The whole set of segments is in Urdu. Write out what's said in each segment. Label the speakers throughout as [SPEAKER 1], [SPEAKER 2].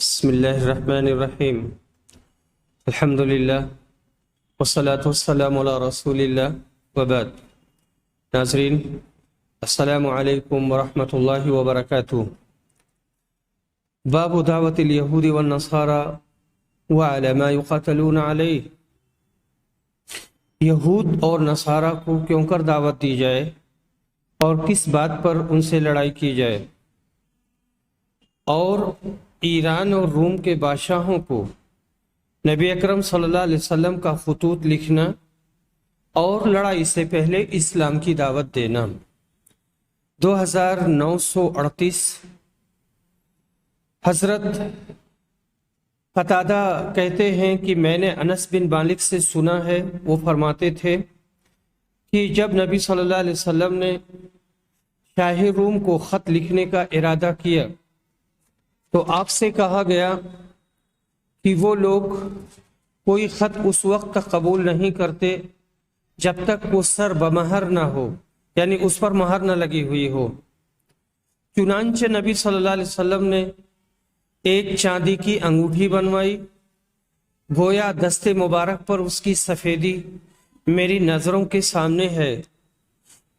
[SPEAKER 1] بسم اللہ الرحمن الرحیم الحمدللہ والصلاة والسلام علی رسول اللہ وبعد۔ ناظرین السلام علیکم ورحمۃ اللہ وبرکاتہ۔ باب دعوت الیہود والنصارى وعلی ما یقاتلون علیہ، یہود اور نصارہ کو کیوں کر دعوت دی جائے اور کس بات پر ان سے لڑائی کی جائے، اور ایران اور روم کے بادشاہوں کو نبی اکرم صلی اللہ علیہ وسلم کا خطوط لکھنا اور لڑائی سے پہلے اسلام کی دعوت دینا۔ 2938 حضرت قتادہ کہتے ہیں کہ میں نے انس بن مالک سے سنا ہے، وہ فرماتے تھے کہ جب نبی صلی اللہ علیہ وسلم نے شاہ روم کو خط لکھنے کا ارادہ کیا تو آپ سے کہا گیا کہ وہ لوگ کوئی خط اس وقت تک قبول نہیں کرتے جب تک وہ سر بمہر نہ ہو، یعنی اس پر مہر نہ لگی ہوئی ہو۔ چنانچہ نبی صلی اللہ علیہ وسلم نے ایک چاندی کی انگوٹھی بنوائی، گویا دست مبارک پر اس کی سفیدی میری نظروں کے سامنے ہے۔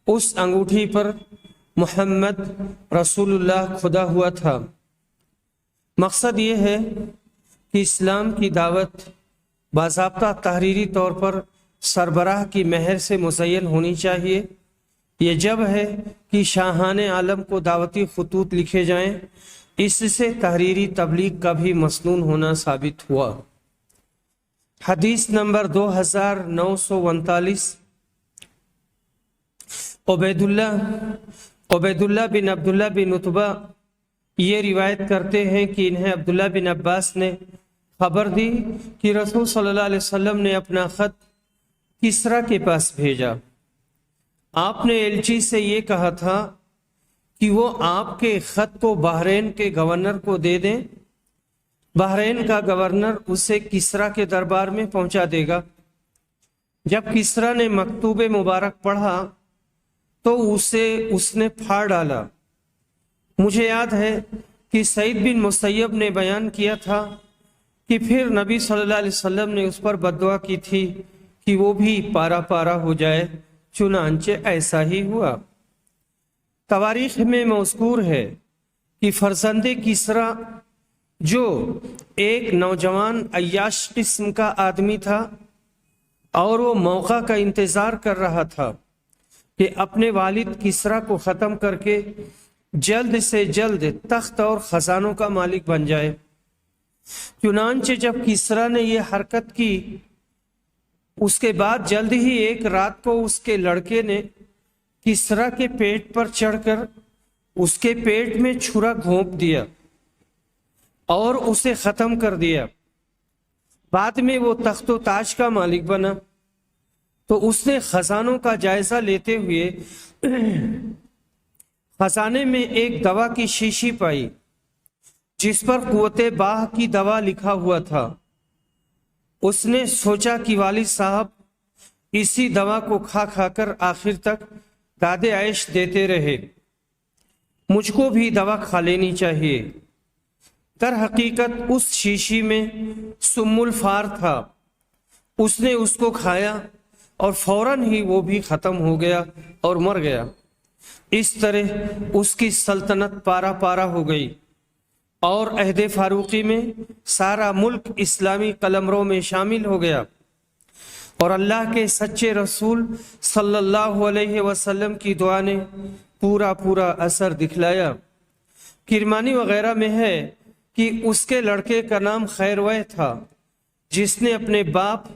[SPEAKER 1] اس انگوٹھی پر محمد رسول اللہ کھدا ہوا تھا۔ مقصد یہ ہے کہ اسلام کی دعوت باضابطہ تحریری طور پر سربراہ کی مہر سے مزین ہونی چاہیے۔ یہ جب ہے کہ شاہان عالم کو دعوتی خطوط لکھے جائیں، اس سے تحریری تبلیغ کا بھی مسنون ہونا ثابت ہوا۔ حدیث نمبر 2939، عبید اللہ بن عبداللہ بن عتبہ یہ روایت کرتے ہیں کہ انہیں عبداللہ بن عباس نے خبر دی کہ رسول صلی اللہ علیہ وسلم نے اپنا خط کسریٰ کے پاس بھیجا۔ آپ نے ایلچی سے یہ کہا تھا کہ وہ آپ کے خط کو بحرین کے گورنر کو دے دیں، بحرین کا گورنر اسے کسریٰ کے دربار میں پہنچا دے گا۔ جب کسریٰ نے مکتوب مبارک پڑھا تو اسے اس نے پھاڑ ڈالا۔ مجھے یاد ہے کہ سعید بن مسیب نے بیان کیا تھا کہ پھر نبی صلی اللہ علیہ وسلم نے اس پر بددعا کی تھی کہ وہ بھی پارا پارا ہو جائے، چنانچہ ایسا ہی ہوا۔ تواریخ میں مذکور ہے کہ فرزند کسریٰ جو ایک نوجوان عیاش قسم کا آدمی تھا اور وہ موقع کا انتظار کر رہا تھا کہ اپنے والد کسریٰ کو ختم کر کے جلد سے جلد تخت اور خزانوں کا مالک بن جائے۔ چنانچہ جب کسریٰ نے یہ حرکت کی، اس کے بعد جلد ہی ایک رات کو اس کے لڑکے نے کسریٰ کے پیٹ پر چڑھ کر اس کے پیٹ میں چھرا گھونپ دیا اور اسے ختم کر دیا۔ بعد میں وہ تخت و تاج کا مالک بنا تو اس نے خزانوں کا جائزہ لیتے ہوئے خزانے میں ایک دوا کی شیشی پائی جس پر قوت باہ کی دوا لکھا ہوا تھا۔ اس نے سوچا کہ والد صاحب اسی دوا کو کھا کھا کر آخر تک داد عیش دیتے رہے، مجھ کو بھی دوا کھا لینی چاہیے۔ در حقیقت اس شیشی میں سم الفار تھا۔ اس نے اس کو کھایا اور فوراً ہی وہ بھی ختم ہو گیا اور مر گیا۔ اس طرح اس کی سلطنت پارا پارا ہو گئی اور عہد فاروقی میں سارا ملک اسلامی قلمرو میں شامل ہو گیا، اور اللہ کے سچے رسول صلی اللہ علیہ وسلم کی دعا نے پورا اثر دکھلایا۔ کرمانی وغیرہ میں ہے کہ اس کے لڑکے کا نام خیروے تھا، جس نے اپنے باپ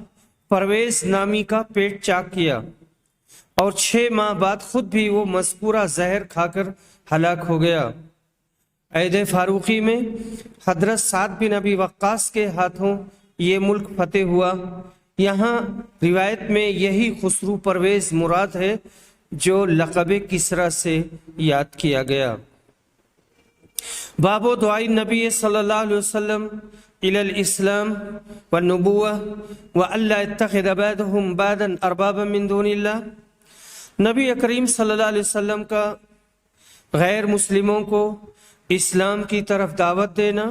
[SPEAKER 1] پرویز نامی کا پیٹ چاک کیا، اور 6 ماہ بعد خود بھی وہ مذکورہ زہر کھا کر ہلاک ہو گیا۔ عہد فاروقی میں حضرت سعد بن ابی وقاص کے ہاتھوں یہ ملک فتح ہوا۔ یہاں روایت میں یہی خسرو پرویز مراد ہے جو لقب کسریٰ سے یاد کیا گیا۔ باب دعاء نبی صلی اللہ علیہ وسلم الی الاسلام والنبوہ وَأَلَّا يَتَّخِذَ بَعْضُهُمْ بَعْضًا أَرْبَابًا مِّن دُونِ اللَّهِ، نبی کریم صلی اللہ علیہ وسلم کا غیر مسلموں کو اسلام کی طرف دعوت دینا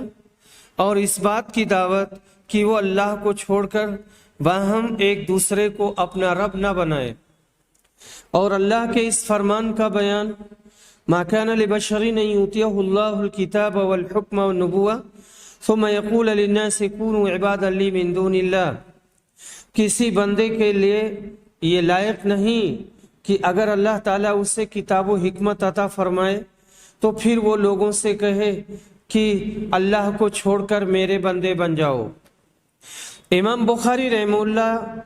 [SPEAKER 1] اور اس بات کی دعوت کہ وہ اللہ کو چھوڑ کر باہم ایک دوسرے کو اپنا رب نہ بنائے، اور اللہ کے اس فرمان کا بیان ما كان لبشر ان يؤتيه الله الكتاب والحكم والنبوة ثم يقول للناس كونوا عبادا لي من دون الله، کسی بندے کے لیے یہ لائق نہیں کہ اگر اللہ تعالیٰ اسے کتاب و حکمت عطا فرمائے تو پھر وہ لوگوں سے کہے کہ اللہ کو چھوڑ کر میرے بندے بن جاؤ۔ امام بخاری رحمہ اللہ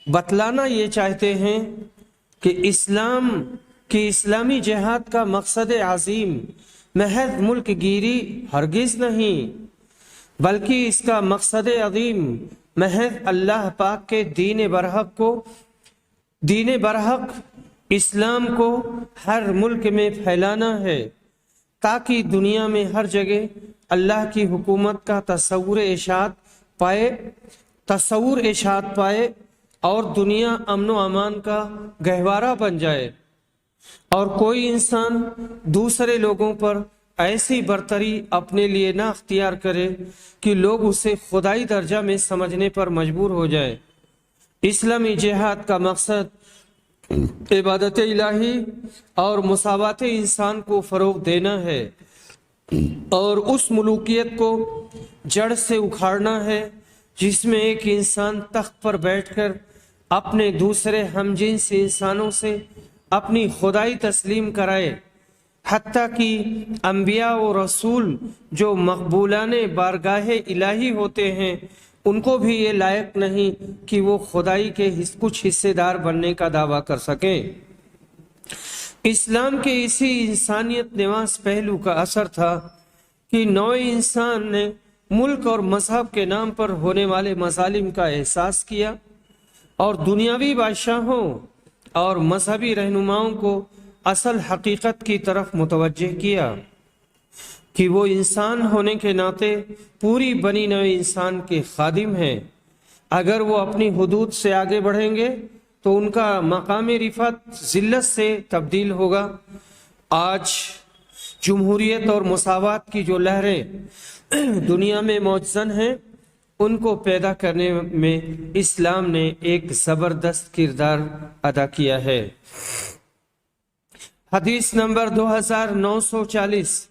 [SPEAKER 1] بتلانا یہ چاہتے ہیں کہ اسلامی جہاد کا مقصد عظیم محض ملک گیری ہرگز نہیں، بلکہ اس کا مقصد عظیم محض اللہ پاک کے دین برحق اسلام کو ہر ملک میں پھیلانا ہے، تاکہ دنیا میں ہر جگہ اللہ کی حکومت کا تصور اشاعت پائے اور دنیا امن و امان کا گہوارہ بن جائے، اور کوئی انسان دوسرے لوگوں پر ایسی برتری اپنے لیے نہ اختیار کرے کہ لوگ اسے خدائی درجہ میں سمجھنے پر مجبور ہو جائے۔ اسلامی جہاد کا مقصد عبادت الہی اور مساوات انسان کو فروغ دینا ہے، اور اس ملوکیت کو جڑ سے اکھاڑنا ہے جس میں ایک انسان تخت پر بیٹھ کر اپنے دوسرے ہم جنس انسانوں سے اپنی خدائی تسلیم کرائے، حتیٰ کہ انبیاء و رسول جو مقبولان بارگاہ الہی ہوتے ہیں ان کو بھی یہ لائق نہیں کہ وہ خدائی کے کچھ حصے دار بننے کا دعویٰ کر سکیں۔ اسلام کے اسی انسانیت نواز پہلو کا اثر تھا کہ نوع انسان نے ملک اور مذہب کے نام پر ہونے والے مظالم کا احساس کیا، اور دنیاوی بادشاہوں اور مذہبی رہنماؤں کو اصل حقیقت کی طرف متوجہ کیا کہ وہ انسان ہونے کے ناطے پوری بنی نوع انسان کے خادم ہیں۔ اگر وہ اپنی حدود سے آگے بڑھیں گے تو ان کا مقام رفعت ذلت سے تبدیل ہوگا۔ آج جمہوریت اور مساوات کی جو لہریں دنیا میں موجزن ہیں، ان کو پیدا کرنے میں اسلام نے ایک زبردست کردار ادا کیا ہے۔ حدیث نمبر 2940،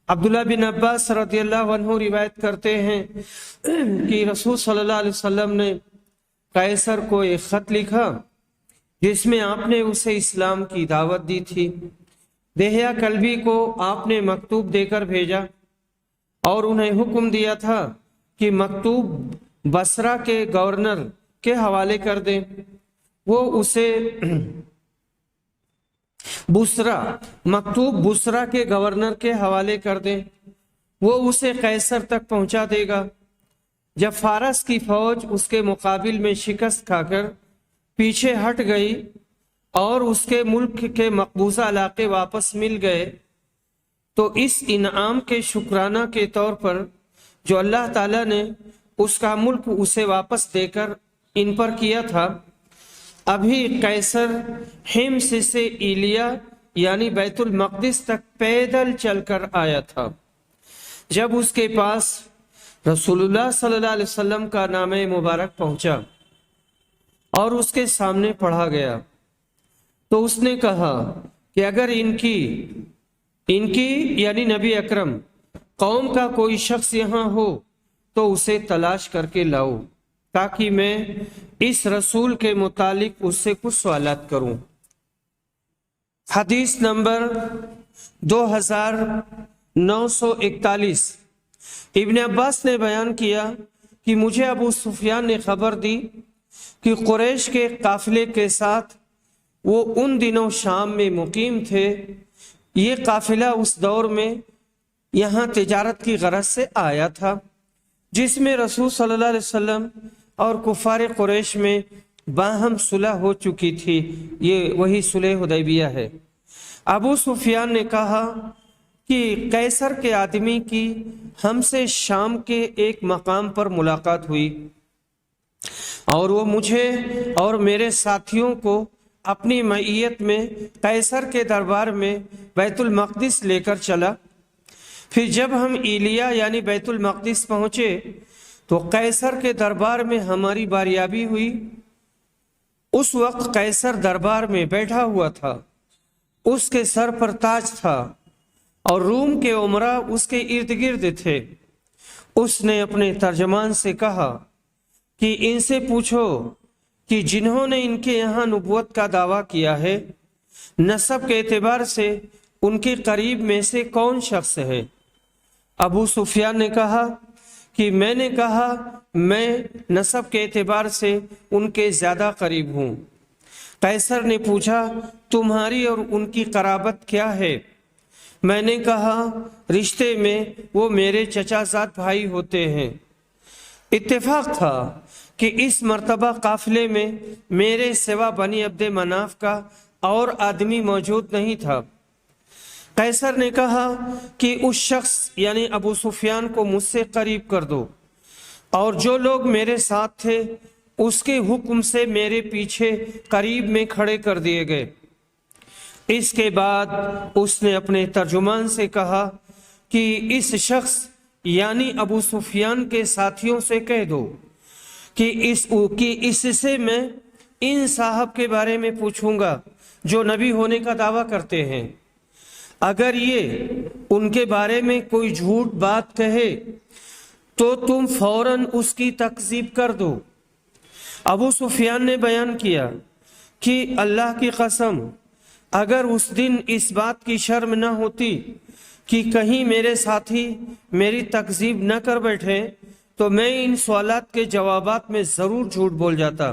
[SPEAKER 1] عبداللہ بن عباس رضی اللہ عنہ روایت کرتے ہیں کہ رسول صلی اللہ علیہ وسلم نے قیصر کو ایک خط لکھا جس میں آپ نے اسے اسلام کی دعوت دی تھی۔ دہیا کلبی کو آپ نے مکتوب دے کر بھیجا اور انہیں حکم دیا تھا کہ مکتوب بصرہ کے گورنر کے حوالے کر دیں۔ وہ اسے مکتوب بصرہ کے گورنر کے حوالے کر دیں، وہ اسے قیصر تک پہنچا دے گا۔ جب فارس کی فوج اس کے مقابل میں شکست کھا کر پیچھے ہٹ گئی اور اس کے ملک کے مقبوضہ علاقے واپس مل گئے، تو اس انعام کے شکرانہ کے طور پر جو اللہ تعالیٰ نے اس کا ملک اسے واپس دے کر ان پر کیا تھا، ابھی قیصر حمص سے ایلیا یعنی بیت المقدس تک پیدل چل کر آیا تھا۔ جب اس کے پاس رسول اللہ صلی اللہ علیہ وسلم کا نامہ مبارک پہنچا اور اس کے سامنے پڑھا گیا تو اس نے کہا کہ اگر ان کی یعنی نبی اکرم قوم کا کوئی شخص یہاں ہو تو اسے تلاش کر کے لاؤ، تاکہ میں اس رسول کے متعلق اس سے کچھ سوالات کروں۔ حدیث نمبر 2941، ابن عباس نے بیان کیا کہ مجھے ابو سفیان نے خبر دی کہ قریش کے قافلے کے ساتھ وہ ان دنوں شام میں مقیم تھے۔ یہ قافلہ اس دور میں یہاں تجارت کی غرض سے آیا تھا، جس میں رسول صلی اللہ علیہ وسلم اور کفار قریش میں باہم صلح ہو چکی تھی۔ یہ وہی صلح حدیبیہ ہے۔ ابو سفیان نے کہا کہ قیصر کے آدمی کی ہم سے شام کے ایک مقام پر ملاقات ہوئی اور وہ مجھے اور میرے ساتھیوں کو اپنی معیت میں قیصر کے دربار میں بیت المقدس لے کر چلا۔ پھر جب ہم ایلیا یعنی بیت المقدس پہنچے تو قیصر کے دربار میں ہماری باریابی ہوئی۔ اس وقت قیصر دربار میں بیٹھا ہوا تھا، اس کے سر پر تاج تھا اور روم کے امراء اس کے ارد گرد تھے۔ اس نے اپنے ترجمان سے کہا کہ ان سے پوچھو کہ جنہوں نے ان کے یہاں نبوت کا دعویٰ کیا ہے، نسب کے اعتبار سے ان کے قریب میں سے کون شخص ہے؟ ابو سفیان نے کہا کہ میں نے کہا میں نسب کے اعتبار سے ان کے زیادہ قریب ہوں۔ قیصر نے پوچھا تمہاری اور ان کی قرابت کیا ہے؟ میں نے کہا رشتے میں وہ میرے چچا زاد بھائی ہوتے ہیں۔ اتفاق تھا کہ اس مرتبہ قافلے میں میرے سوا بنی عبد مناف کا اور آدمی موجود نہیں تھا۔ قیصر نے کہا کہ اس شخص یعنی ابو سفیان کو مجھ سے قریب کر دو، اور جو لوگ میرے ساتھ تھے اس کے حکم سے میرے پیچھے قریب میں کھڑے کر دیے گئے۔ اس کے بعد اس نے اپنے ترجمان سے کہا کہ اس شخص یعنی ابو سفیان کے ساتھیوں سے کہہ دو کہ اس سے میں ان صاحب کے بارے میں پوچھوں گا جو نبی ہونے کا دعویٰ کرتے ہیں۔ اگر یہ ان کے بارے میں کوئی جھوٹ بات کہے تو تم فوراً اس کی تکذیب کر دو۔ ابو سفیان نے بیان کیا کہ اللہ کی قسم اگر اس دن اس بات کی شرم نہ ہوتی کہ کہیں میرے ساتھی میری تکذیب نہ کر بیٹھے تو میں ان سوالات کے جوابات میں ضرور جھوٹ بول جاتا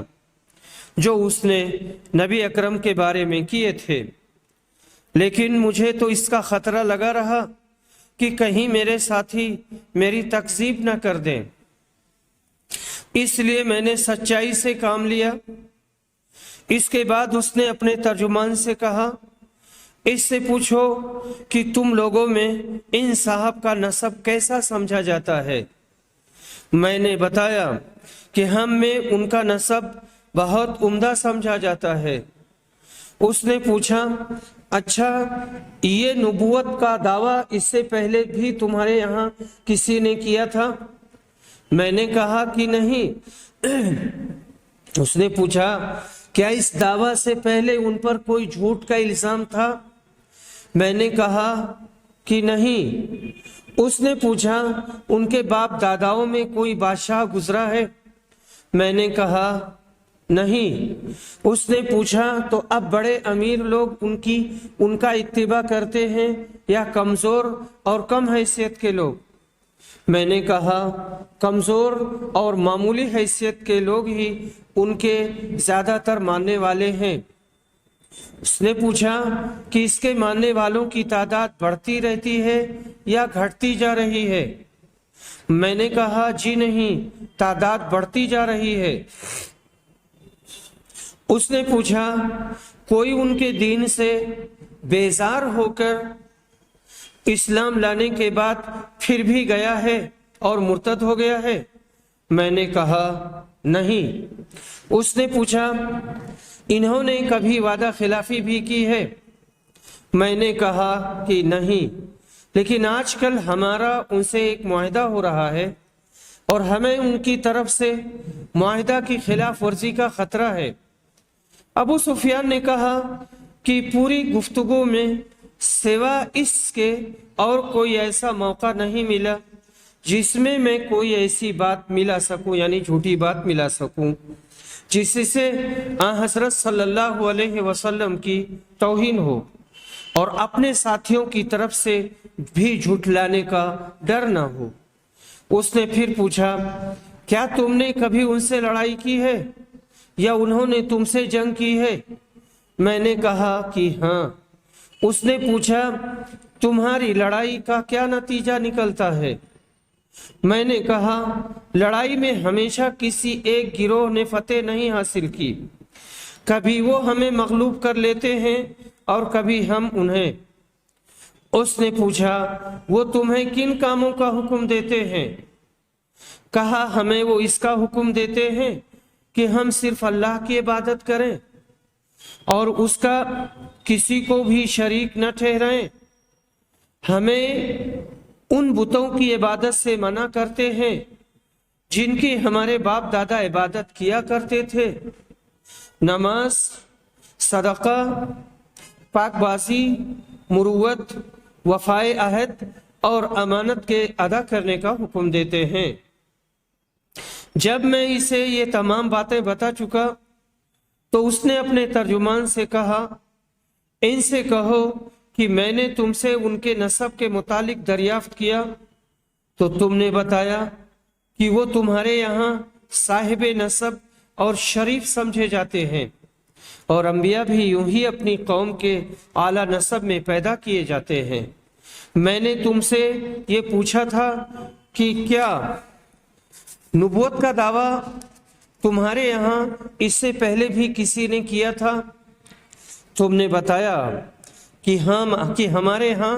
[SPEAKER 1] جو اس نے نبی اکرم کے بارے میں کیے تھے، لیکن مجھے تو اس کا خطرہ لگا رہا کہ کہیں میرے ساتھی میری تکذیب نہ کر دیں، اس لیے میں نے سچائی سے کام لیا۔ اس کے بعد اس نے اپنے ترجمان سے کہا اس سے پوچھو کہ تم لوگوں میں ان صاحب کا نسب کیسا سمجھا جاتا ہے۔ میں نے بتایا کہ ہم میں ان کا نسب بہت عمدہ سمجھا جاتا ہے۔ اس نے پوچھا اچھا یہ نبوت کا دعویٰ اس سے پہلے بھی تمہارے یہاں کسی نے کیا تھا؟ میں نے کہا کہ نہیں۔ اس نے پوچھا کیا اس دعویٰ سے پہلے ان پر کوئی جھوٹ کا الزام تھا؟ میں نے کہا کہ نہیں۔ اس نے پوچھا ان کے باپ داداؤں میں کوئی بادشاہ گزرا ہے؟ میں نے کہا نہیں۔ اس نے پوچھا تو اب بڑے امیر لوگ ان کا اتباع کرتے ہیں یا کمزور اور کم حیثیت کے لوگ؟ میں نے کہا کمزور اور معمولی حیثیت کے لوگ ہی ان کے زیادہ تر ماننے والے ہیں۔ اس نے پوچھا کہ اس کے ماننے والوں کی تعداد بڑھتی رہتی ہے یا گھٹتی جا رہی ہے؟ میں نے کہا جی نہیں، تعداد بڑھتی جا رہی ہے۔ اس نے پوچھا کوئی ان کے دین سے بیزار ہو کر اسلام لانے کے بعد پھر بھی گیا ہے اور مرتد ہو گیا ہے؟ میں نے کہا نہیں۔ اس نے پوچھا انہوں نے کبھی وعدہ خلافی بھی کی ہے؟ میں نے کہا کہ نہیں، لیکن آج کل ہمارا ان سے ایک معاہدہ ہو رہا ہے اور ہمیں ان کی طرف سے معاہدہ کی خلاف ورزی کا خطرہ ہے۔ ابو سفیان نے کہا کہ پوری گفتگو میں سوا اس کے اور کوئی ایسا موقع نہیں ملا جس میں کوئی ایسی بات ملا سکوں یعنی جھوٹی بات ملا سکوں جس سے حضرت صلی اللہ علیہ وسلم کی توہین ہو اور اپنے ساتھیوں کی طرف سے بھی جھٹلانے کا ڈر نہ ہو۔ اس نے پھر پوچھا کیا تم نے کبھی ان سے لڑائی کی ہے یا انہوں نے تم سے جنگ کی ہے؟ میں نے کہا کہ ہاں۔ اس نے پوچھا تمہاری لڑائی کا کیا نتیجہ نکلتا ہے؟ میں نے کہا لڑائی میں ہمیشہ کسی ایک گروہ نے فتح نہیں حاصل کی، کبھی وہ ہمیں مغلوب کر لیتے ہیں اور کبھی ہم انہیں۔ اس نے پوچھا وہ تمہیں کن کاموں کا حکم دیتے ہیں؟ کہا ہمیں وہ اس کا حکم دیتے ہیں کہ ہم صرف اللہ کی عبادت کریں اور اس کا کسی کو بھی شریک نہ ٹھہرائیں، ہمیں ان بتوں کی عبادت سے منع کرتے ہیں جن کی ہمارے باپ دادا عبادت کیا کرتے تھے۔ نماز، صدقہ، پاک بازی، مروت، وفائے عہد اور امانت کے ادا کرنے کا حکم دیتے ہیں۔ جب میں اسے یہ تمام باتیں بتا چکا تو اس نے اپنے ترجمان سے کہا، ان سے کہو کہ میں نے تم سے ان کے نسب کے متعلق دریافت کیا تو تم نے بتایا کہ وہ تمہارے یہاں صاحب نسب اور شریف سمجھے جاتے ہیں، اور انبیاء بھی یوں ہی اپنی قوم کے اعلیٰ نسب میں پیدا کیے جاتے ہیں۔ میں نے تم سے یہ پوچھا تھا کہ کیا نبوت کا دعویٰ تمہارے یہاں اس سے پہلے بھی کسی نے کیا تھا؟ تم نے بتایا کہ ہمارے ہاں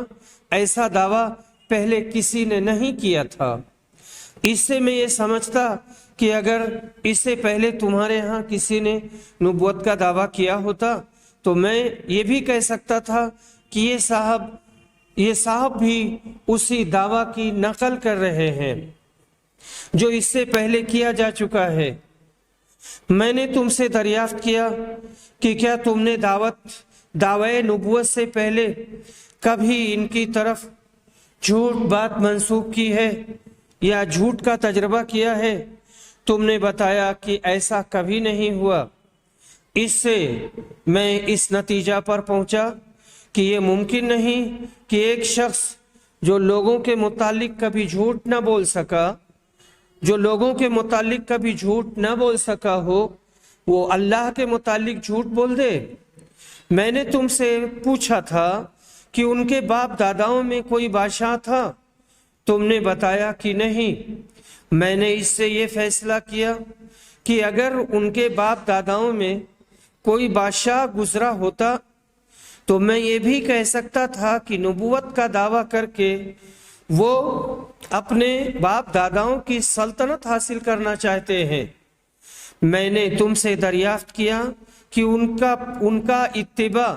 [SPEAKER 1] ایسا دعویٰ پہلے کسی نے نہیں کیا تھا۔ اس سے میں یہ سمجھتا کہ اگر اس سے پہلے تمہارے ہاں کسی نے نبوت کا دعویٰ کیا ہوتا تو میں یہ بھی کہہ سکتا تھا کہ یہ صاحب بھی اسی دعویٰ کی نقل کر رہے ہیں جو اس سے پہلے کیا جا چکا ہے۔ میں نے تم سے دریافت کیا کہ کیا تم نے دعوی نبوت سے پہلے کبھی ان کی طرف جھوٹ بات منسوب کی ہے یا جھوٹ کا تجربہ کیا ہے؟ تم نے بتایا کہ ایسا کبھی نہیں ہوا۔ اس سے میں اس نتیجہ پر پہنچا کہ یہ ممکن نہیں کہ ایک شخص جو لوگوں کے متعلق کبھی جھوٹ نہ بول سکا ہو وہ اللہ کے متعلق جھوٹ بول دے۔ میں نے تم سے پوچھا تھا کہ ان کے باپ داداؤں میں کوئی بادشاہ تھا، تم نے بتایا کہ نہیں۔ میں نے اس سے یہ فیصلہ کیا کہ اگر ان کے باپ داداؤں میں کوئی بادشاہ گزرا ہوتا تو میں یہ بھی کہہ سکتا تھا کہ نبوت کا دعویٰ کر کے وہ اپنے باپ داداؤں کی سلطنت حاصل کرنا چاہتے ہیں۔ میں نے تم سے دریافت کیا کہ ان کا اتباع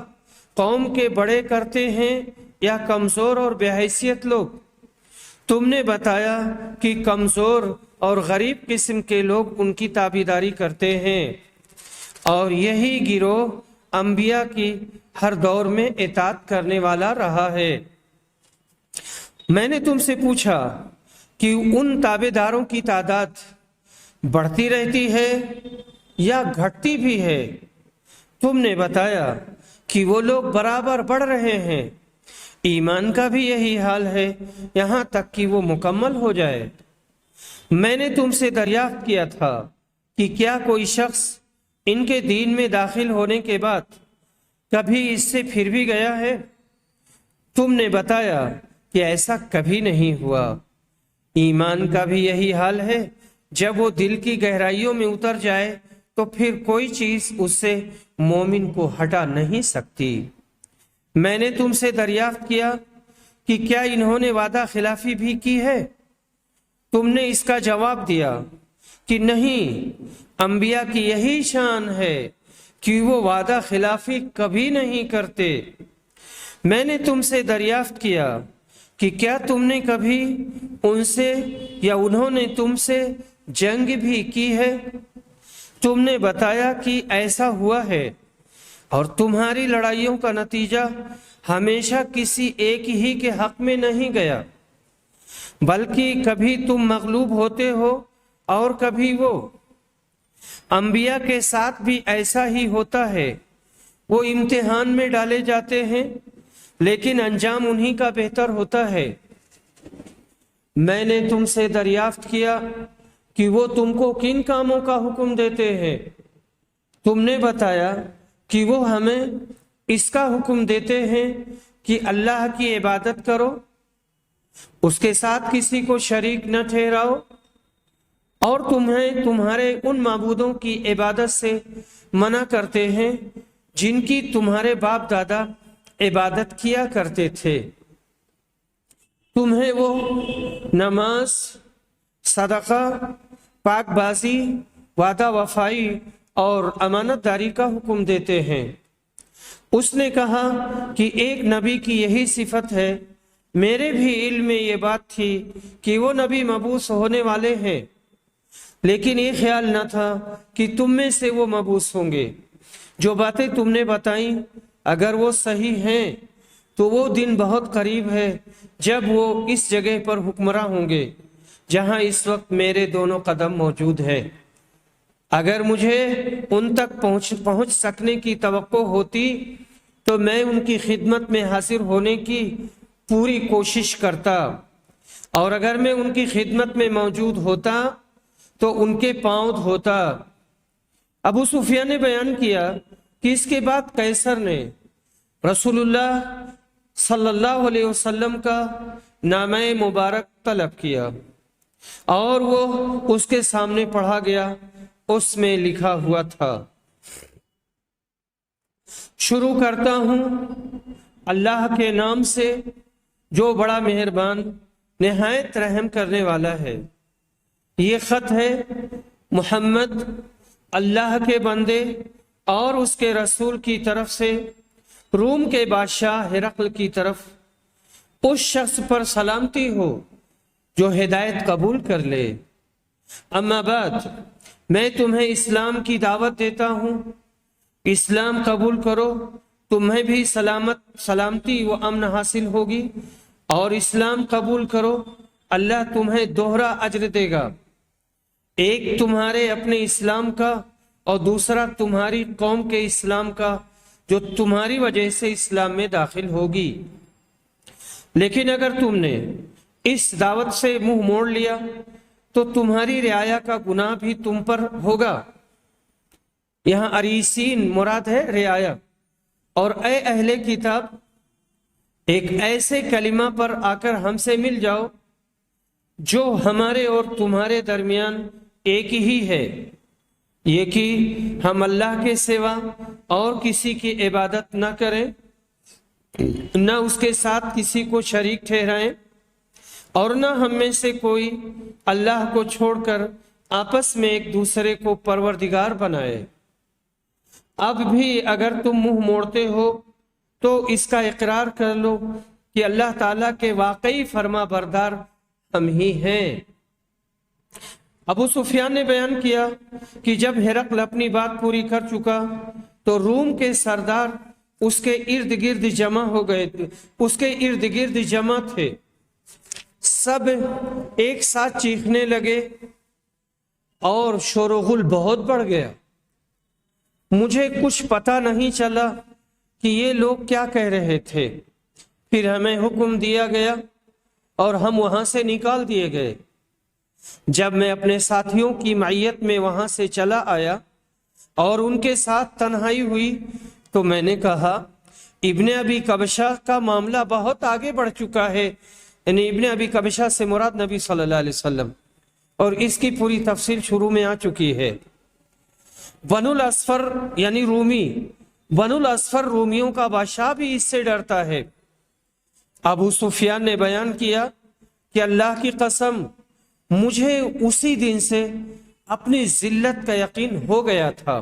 [SPEAKER 1] قوم کے بڑے کرتے ہیں یا کمزور اور بے حیثیت لوگ؟ تم نے بتایا کہ کمزور اور غریب قسم کے لوگ ان کی تابعداری کرتے ہیں، اور یہی گروہ انبیاء کی ہر دور میں اطاعت کرنے والا رہا ہے۔ میں نے تم سے پوچھا کہ ان تابعداروں کی تعداد بڑھتی رہتی ہے یا گھٹتی بھی ہے؟ تم نے بتایا کہ وہ لوگ برابر بڑھ رہے ہیں، ایمان کا بھی یہی حال ہے یہاں تک کہ وہ مکمل ہو جائے۔ میں نے تم سے دریافت کیا تھا کہ کیا کوئی شخص ان کے دین میں داخل ہونے کے بعد کبھی اس سے پھر بھی گیا ہے؟ تم نے بتایا کہ ایسا کبھی نہیں ہوا۔ ایمان کا بھی یہی حال ہے، جب وہ دل کی گہرائیوں میں اتر جائے تو پھر کوئی چیز اس سے مومن کو ہٹا نہیں سکتی۔ میں نے تم سے دریافت کیا کہ کیا انہوں نے وعدہ خلافی بھی کی ہے؟ تم نے اس کا جواب دیا کہ نہیں، انبیاء کی یہی شان ہے کہ وہ وعدہ خلافی کبھی نہیں کرتے۔ میں نے تم سے دریافت کیا کہ کیا تم نے کبھی ان سے یا انہوں نے تم سے جنگ بھی کی ہے؟ تم نے بتایا کہ ایسا ہوا ہے، اور تمہاری لڑائیوں کا نتیجہ ہمیشہ کسی ایک ہی کے حق میں نہیں گیا، بلکہ کبھی تم مغلوب ہوتے ہو اور کبھی وہ۔ انبیاء کے ساتھ بھی ایسا ہی ہوتا ہے، وہ امتحان میں ڈالے جاتے ہیں لیکن انجام انہی کا بہتر ہوتا ہے۔ میں نے تم سے دریافت کیا کہ وہ تم کو کن کاموں کا حکم دیتے ہیں؟ تم نے بتایا کہ وہ ہمیں اس کا حکم دیتے ہیں کہ اللہ کی عبادت کرو، اس کے ساتھ کسی کو شریک نہ ٹھہراؤ، اور تمہیں تمہارے ان معبودوں کی عبادت سے منع کرتے ہیں جن کی تمہارے باپ دادا عبادت کیا کرتے تھے۔ تمہیں وہ نماز، صدقہ، پاک بازی، وعدہ وفائی اور امانت داری کا حکم دیتے ہیں۔ اس نے کہا کہ ایک نبی کی یہی صفت ہے، میرے بھی علم میں یہ بات تھی کہ وہ نبی مبعوث ہونے والے ہیں، لیکن یہ خیال نہ تھا کہ تم میں سے وہ مبعوث ہوں گے۔ جو باتیں تم نے بتائیں اگر وہ صحیح ہیں تو وہ دن بہت قریب ہے جب وہ اس جگہ پر حکمراں ہوں گے جہاں اس وقت میرے دونوں قدم موجود ہیں۔ اگر مجھے ان تک پہنچ سکنے کی توقع ہوتی تو میں ان کی خدمت میں حاضر ہونے کی پوری کوشش کرتا، اور اگر میں ان کی خدمت میں موجود ہوتا تو ان کے پاؤں دھوتا۔ ابو سفیان نے بیان کیا کہ اس کے بعد قیصر نے رسول اللہ صلی اللہ علیہ وسلم کا نامہ مبارک طلب کیا اور وہ اس کے سامنے پڑھا گیا۔ اس میں لکھا ہوا تھا، شروع کرتا ہوں اللہ کے نام سے جو بڑا مہربان نہایت رحم کرنے والا ہے۔ یہ خط ہے محمد اللہ کے بندے اور اس کے رسول کی طرف سے روم کے بادشاہ ہرقل کی طرف۔ اس شخص پر سلامتی ہو جو ہدایت قبول کر لے۔ اما بعد، میں تمہیں اسلام کی دعوت دیتا ہوں، اسلام قبول کرو، تمہیں بھی سلامتی و امن حاصل ہوگی، اور اسلام قبول کرو، اللہ تمہیں دوہرا اجر دے گا، ایک تمہارے اپنے اسلام کا اور دوسرا تمہاری قوم کے اسلام کا جو تمہاری وجہ سے اسلام میں داخل ہوگی۔ لیکن اگر تم نے اس دعوت سے منہ موڑ لیا تو تمہاری رعایا کا گناہ بھی تم پر ہوگا۔ یہاں اریسین مراد ہے رعایا۔ اور اے اہل کتاب، ایک ایسے کلمہ پر آ کر ہم سے مل جاؤ جو ہمارے اور تمہارے درمیان ایک ہی ہے، یہ کہ ہم اللہ کے سوا اور کسی کی عبادت نہ کریں، نہ اس کے ساتھ کسی کو شریک ٹھہرائیں، اور نہ ہم میں سے کوئی اللہ کو چھوڑ کر آپس میں ایک دوسرے کو پروردگار بنائے۔ اب بھی اگر تم منہ موڑتے ہو تو اس کا اقرار کر لو کہ اللہ تعالیٰ کے واقعی فرما بردار ہم ہی ہیں۔ ابو سفیان نے بیان کیا کہ جب ہرقل اپنی بات پوری کر چکا تو روم کے سردار اس کے ارد گرد جمع ہو گئے، اس کے ارد گرد جمع تھے۔ سب ایک ساتھ چیخنے لگے اور شور و غل بہت بڑھ گیا۔ مجھے کچھ پتہ نہیں چلا کہ یہ لوگ کیا کہہ رہے تھے۔ پھر ہمیں حکم دیا گیا اور ہم وہاں سے نکال دیے گئے۔ جب میں اپنے ساتھیوں کی معیت میں وہاں سے چلا آیا اور ان کے ساتھ تنہائی ہوئی تو میں نے کہا، ابن ابی قبشہ کا معاملہ بہت آگے بڑھ چکا ہے۔ یعنی ابن ابی قبشہ سے مراد نبی صلی اللہ علیہ وسلم، اور اس کی پوری تفصیل شروع میں آ چکی ہے۔ بنو الاصفر یعنی رومی، بنو الاصفر رومیوں کا بادشاہ بھی اس سے ڈرتا ہے۔ ابو سفیان نے بیان کیا کہ اللہ کی قسم مجھے اسی دن سے اپنی ذلت کا یقین ہو گیا تھا،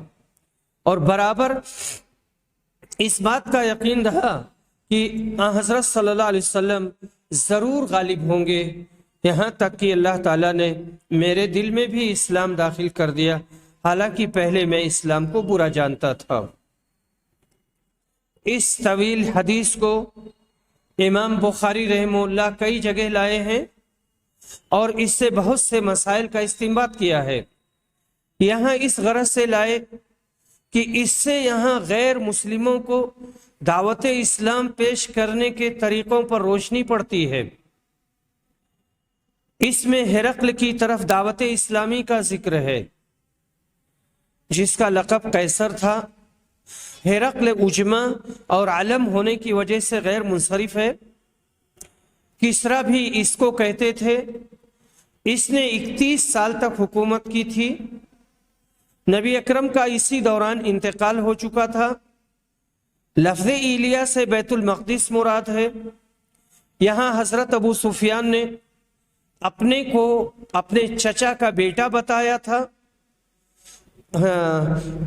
[SPEAKER 1] اور برابر اس بات کا یقین رہا کہ حضرت صلی اللہ علیہ وسلم ضرور غالب ہوں گے، یہاں تک کہ اللہ تعالیٰ نے میرے دل میں بھی اسلام داخل کر دیا، حالانکہ پہلے میں اسلام کو برا جانتا تھا۔ اس طویل حدیث کو امام بخاری رحمہ اللہ کئی جگہ لائے ہیں اور اس سے بہت سے مسائل کا استنباط کیا ہے۔ یہاں اس غرض سے لائے کہ اس سے یہاں غیر مسلموں کو دعوت اسلام پیش کرنے کے طریقوں پر روشنی پڑتی ہے۔ اس میں ہرقل کی طرف دعوت اسلامی کا ذکر ہے، جس کا لقب قیصر تھا۔ ہرقل عجمہ اور علم ہونے کی وجہ سے غیر منصرف ہے۔ کسرا بھی اس کو کہتے تھے۔ اس نے 31 سال تک حکومت کی تھی۔ نبی اکرم کا اسی دوران انتقال ہو چکا تھا۔ لفظ ایلیا سے بیت المقدس مراد ہے۔ یہاں حضرت ابو سفیان نے اپنے کو اپنے چچا کا بیٹا بتایا تھا۔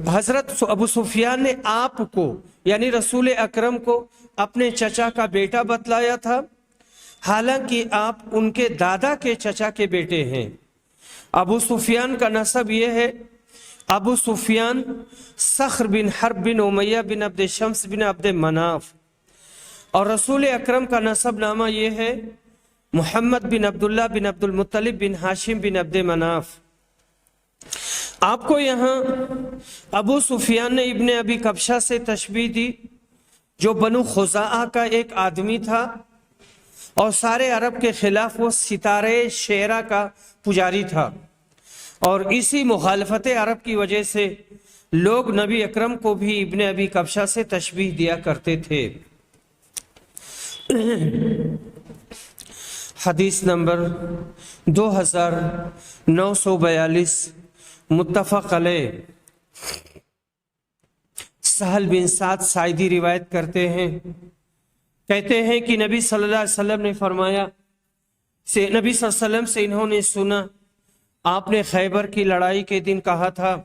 [SPEAKER 1] حضرت ابو سفیان نے آپ کو یعنی رسول اکرم کو اپنے چچا کا بیٹا بتلایا تھا، حالانکہ آپ ان کے دادا کے چچا کے بیٹے ہیں۔ ابو سفیان کا نسب یہ ہے، ابو سفیان صخر بن حرب بن امیہ بن عبد شمس بن عبد مناف، اور رسول اکرم کا نسب نامہ یہ ہے محمد بن عبداللہ بن عبد المطلب بن ہاشم بن عبد مناف۔ آپ کو یہاں ابو سفیان نے ابن ابی کبشہ سے تشبیہ دی، جو بنو خزاعہ کا ایک آدمی تھا اور سارے عرب کے خلاف وہ ستارے شعرا کا پجاری تھا، اور اسی مخالفت عرب کی وجہ سے لوگ نبی اکرم کو بھی ابن ابی کبشہ سے تشبیہ دیا کرتے تھے۔ حدیث نمبر 2942 متفق علیہ۔ سہل بن سعد ساعدی روایت کرتے ہیں، کہتے ہیں کہ نبی صلی اللہ علیہ وسلم نے فرمایا، نبی صلی اللہ علیہ وسلم سے انہوں نے سنا، آپ نے خیبر کی لڑائی کے دن کہا تھا،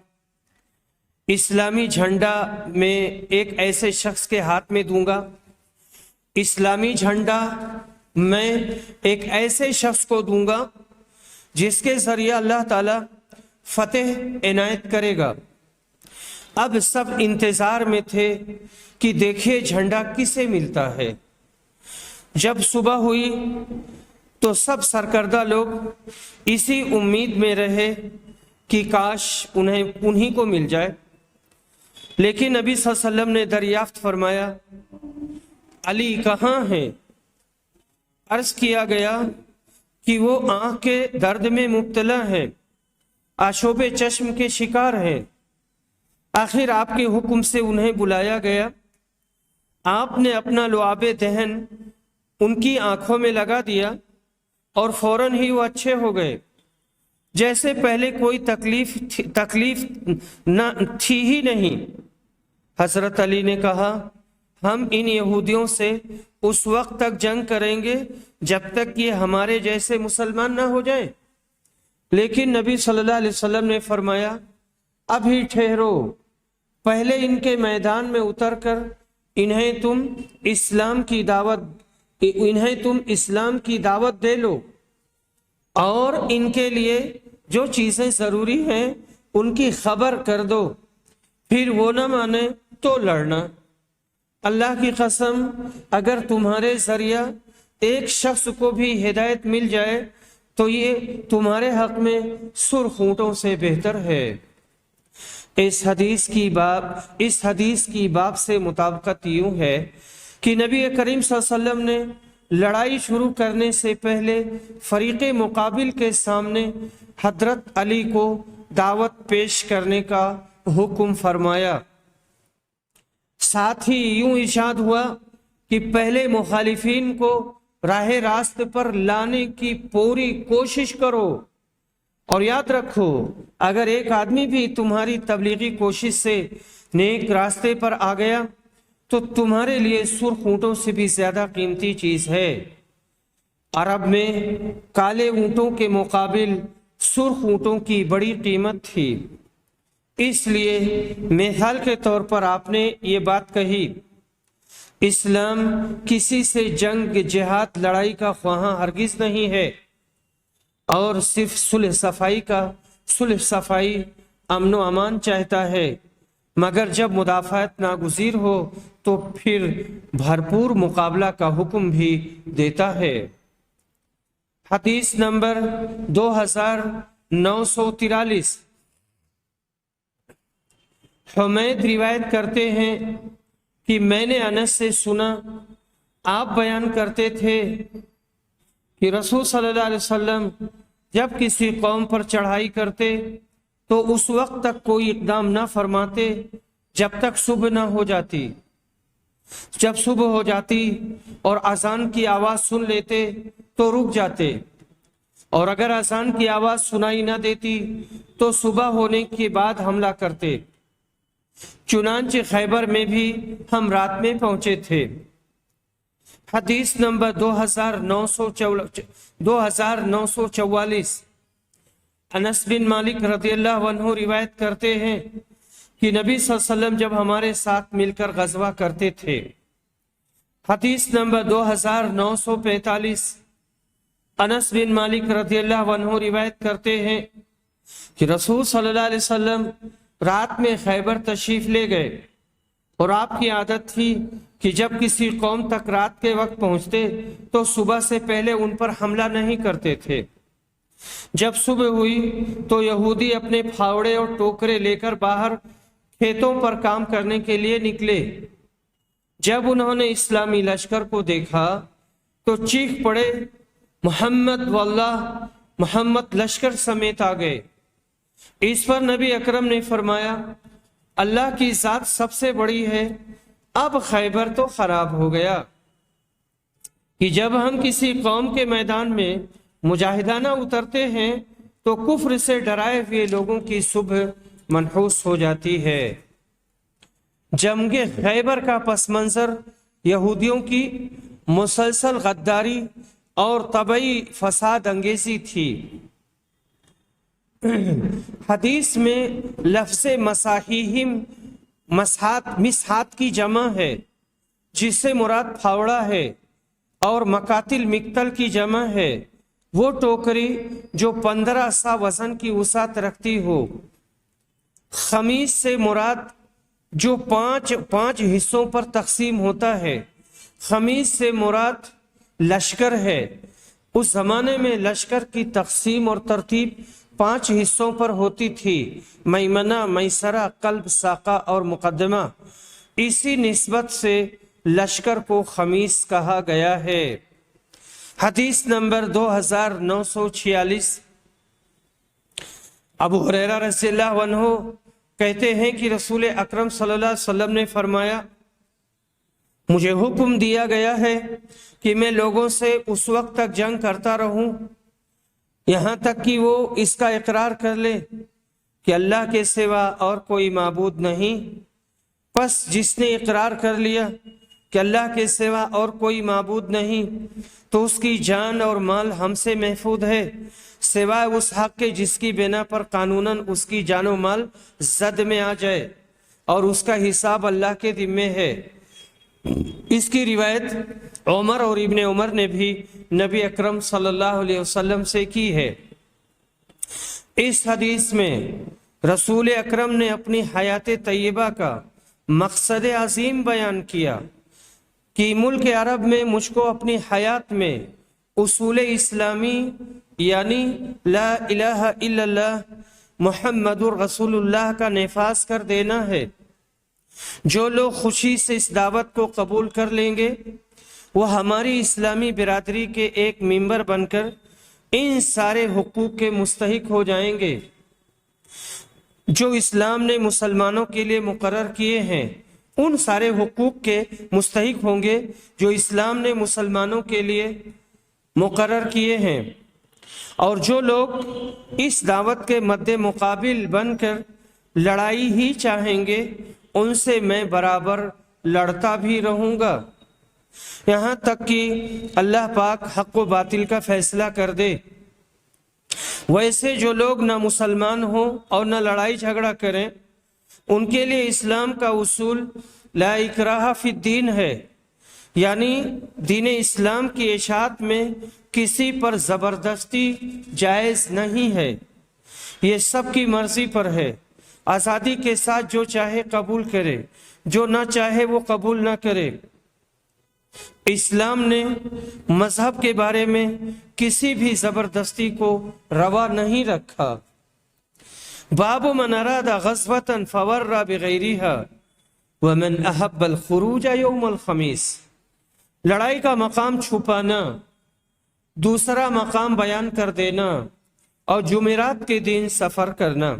[SPEAKER 1] اسلامی جھنڈا میں ایک ایسے شخص کے ہاتھ میں دوں گا، اسلامی جھنڈا میں ایک ایسے شخص کو دوں گا جس کے ذریعہ اللہ تعالی فتح عنایت کرے گا۔ اب سب انتظار میں تھے کہ دیکھیے جھنڈا کسے ملتا ہے۔ جب صبح ہوئی تو سب سرکردہ لوگ اسی امید میں رہے کہ کاش انہیں کو مل جائے، لیکن نبی صلی اللہ علیہ وسلم نے دریافت فرمایا، علی کہاں ہیں؟ عرض کیا گیا کہ وہ آنکھ کے درد میں مبتلا ہیں، آشوب چشم کے شکار ہیں۔ آخر آپ کے حکم سے انہیں بلایا گیا، آپ نے اپنا لعاب دہن ان کی آنکھوں میں لگا دیا اور فوراً ہی وہ اچھے ہو گئے، جیسے پہلے کوئی تکلیف نہ تھی ہی نہیں۔ حضرت علی نے کہا، ہم ان یہودیوں سے اس وقت تک جنگ کریں گے جب تک یہ ہمارے جیسے مسلمان نہ ہو جائیں، لیکن نبی صلی اللہ علیہ وسلم نے فرمایا، ابھی ٹھہرو، پہلے ان کے میدان میں اتر کر انہیں تم اسلام کی دعوت دے لو، اور ان کے لیے جو چیزیں ضروری ہیں ان کی خبر کر دو، پھر وہ نہ مانے تو لڑنا۔ اللہ کی قسم، اگر تمہارے ذریعہ ایک شخص کو بھی ہدایت مل جائے تو یہ تمہارے حق میں سرخ اونٹوں سے بہتر ہے۔ اس حدیث کی باب سے مطابقت یوں ہے کہ نبی کریم صلی اللہ علیہ وسلم نے لڑائی شروع کرنے سے پہلے فریق مقابل کے سامنے حضرت علی کو دعوت پیش کرنے کا حکم فرمایا۔ ساتھ ہی یوں ارشاد ہوا کہ پہلے مخالفین کو راہ راست پر لانے کی پوری کوشش کرو، اور یاد رکھو اگر ایک آدمی بھی تمہاری تبلیغی کوشش سے نیک راستے پر آ گیا تو تمہارے لیے سرخ اونٹوں سے بھی زیادہ قیمتی چیز ہے۔ عرب میں کالے اونٹوں کے مقابل سرخ اونٹوں کی بڑی قیمت تھی، اس لیے مثال کے طور پر آپ نے یہ بات کہی، اسلام کسی سے جنگ جہاد لڑائی کا خواہاں ہرگز نہیں ہے، اور صرف صلح صفائی امن و امان چاہتا ہے، مگر جب مدافعت ناگزیر ہو تو پھر بھرپور مقابلہ کا حکم بھی دیتا ہے۔ حدیث نمبر 2943 حمید روایت کرتے ہیں کہ میں نے انس سے سنا، آپ بیان کرتے تھے کہ رسول صلی اللہ علیہ وسلم جب کسی قوم پر چڑھائی کرتے تو اس وقت تک کوئی اقدام نہ فرماتے جب تک صبح نہ ہو جاتی۔ جب صبح ہو جاتی اور اذان کی آواز سن لیتے تو رک جاتے، اور اگر اذان کی آواز سنائی نہ دیتی تو صبح ہونے کے بعد حملہ کرتے۔ چنانچہ خیبر میں بھی ہم رات میں پہنچے تھے۔ حدیث نمبر 2944 انس بن مالک رضی اللہ عنہ روایت کرتے ہیں کہ نبی صلی اللہ علیہ وسلم جب ہمارے ساتھ مل کر غزوہ کرتے تھے۔ حدیث نمبر 2945 انس بن مالک رضی اللہ عنہ روایت کرتے ہیں کہ رسول صلی اللہ علیہ وسلم رات میں خیبر تشریف لے گئے، اور آپ کی عادت تھی کہ جب کسی قوم تک رات کے وقت پہنچتے تو صبح سے پہلے ان پر حملہ نہیں کرتے تھے۔ جب صبح ہوئی تو یہودی اپنے پھاوڑے اور ٹوکرے لے کر باہر کھیتوں پر کام کرنے کے لیے نکلے۔ جب انہوں نے اسلامی لشکر کو دیکھا تو چیخ پڑے، محمد واللہ، محمد لشکر سمیت آ گئے۔ اس پر نبی اکرم نے فرمایا، اللہ کی ذات سب سے بڑی ہے، اب خیبر تو خراب ہو گیا۔ کہ جب ہم کسی قوم کے میدان میں مجاہدانہ اترتے ہیں تو کفر سے ڈرائے ہوئے لوگوں کی صبح منحوس ہو جاتی ہے۔ جنگ خیبر کا پس منظر یہودیوں کی مسلسل غداری اور طبعی فساد انگیزی تھی۔ حدیث میں لفظ مساحیہم مسحات کی جمع ہے، جس سے مراد پھاوڑا ہے، اور مقاتل مقتل کی جمع ہے، وہ ٹوکری جو 15 سا وزن کی وسعت رکھتی ہو۔ خمیس سے مراد جو پانچ حصوں پر تقسیم ہوتا ہے۔ خمیس سے مراد لشکر ہے۔ اس زمانے میں لشکر کی تقسیم اور ترتیب 5 حصوں پر ہوتی تھی: میمنہ، میسرہ، قلب، ساقہ اور مقدمہ۔ اسی نسبت سے لشکر کو خمیس کہا گیا ہے۔ حدیث نمبر 2946۔ ابو ہریرہ رضی اللہ عنہ کہتے ہیں کہ رسول اکرم صلی اللہ علیہ وسلم نے فرمایا، مجھے حکم دیا گیا ہے کہ میں لوگوں سے اس وقت تک جنگ کرتا رہوں یہاں تک کہ وہ اس کا اقرار کر لے کہ اللہ کے سوا اور کوئی معبود نہیں۔ پس جس نے اقرار کر لیا کہ اللہ کے سوا اور کوئی معبود نہیں تو اس کی جان اور مال ہم سے محفوظ ہے، سوائے اس حق کے جس کی بنا پر قانوناً اس کی جان و مال زد میں آ جائے، اور اس کا حساب اللہ کے ذمے ہے۔ اس کی روایت عمر اور ابن عمر نے بھی نبی اکرم صلی اللہ علیہ وسلم سے کی ہے۔ اس حدیث میں رسول اکرم نے اپنی حیات طیبہ کا مقصد عظیم بیان کیا کہ ملک عرب میں مجھ کو اپنی حیات میں اصول اسلامی یعنی لا الہ الا اللہ محمد الرسول اللہ کا نفاذ کر دینا ہے۔ جو لوگ خوشی سے اس دعوت کو قبول کر لیں گے وہ ہماری اسلامی برادری کے ایک ممبر بن کر ان سارے حقوق کے مستحق ہو جائیں گے جو اسلام نے مسلمانوں کے لیے مقرر کیے ہیں۔ ان سارے حقوق کے مستحق ہوں گے جو اسلام نے مسلمانوں کے لیے مقرر کیے ہیں، اور جو لوگ اس دعوت کے مد مقابل بن کر لڑائی ہی چاہیں گے ان سے میں برابر لڑتا بھی رہوں گا یہاں تک کہ اللہ پاک حق و باطل کا فیصلہ کر دے۔ ویسے جو لوگ نہ مسلمان ہوں اور نہ لڑائی جھگڑا کریں ان کے لیے اسلام کا اصول لا اکراہ فی الدین ہے، یعنی دین اسلام کی اشاعت میں کسی پر زبردستی جائز نہیں ہے، یہ سب کی مرضی پر ہے۔ آزادی کے ساتھ جو چاہے قبول کرے، جو نہ چاہے وہ قبول نہ کرے۔ اسلام نے مذہب کے بارے میں کسی بھی زبردستی کو روا نہیں رکھا۔ باب من اراد غزوة فور بغیرها ومن احب الخروج یوم الخمیس۔ لڑائی کا مقام چھپانا، دوسرا مقام بیان کر دینا، اور جمعرات کے دن سفر کرنا۔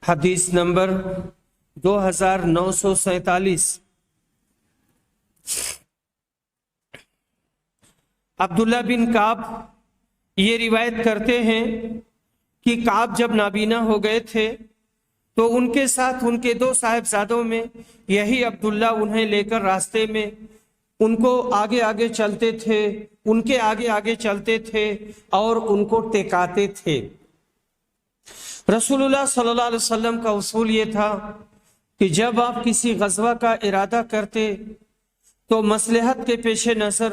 [SPEAKER 1] حدیث نمبر 2947۔ عبداللہ بن کعب یہ روایت کرتے ہیں کہ کعب جب نابینا ہو گئے تھے تو ان کے ساتھ ان کے 2 صاحبزادوں میں یہی عبداللہ انہیں لے کر راستے میں ان کو آگے آگے چلتے تھے، ان کے آگے آگے چلتے تھے اور ان کو ٹیکاتے تھے۔ رسول اللہ صلی اللہ علیہ وسلم کا اصول یہ تھا کہ جب آپ کسی غزوہ کا ارادہ کرتے تو مصلحت کے پیش نظر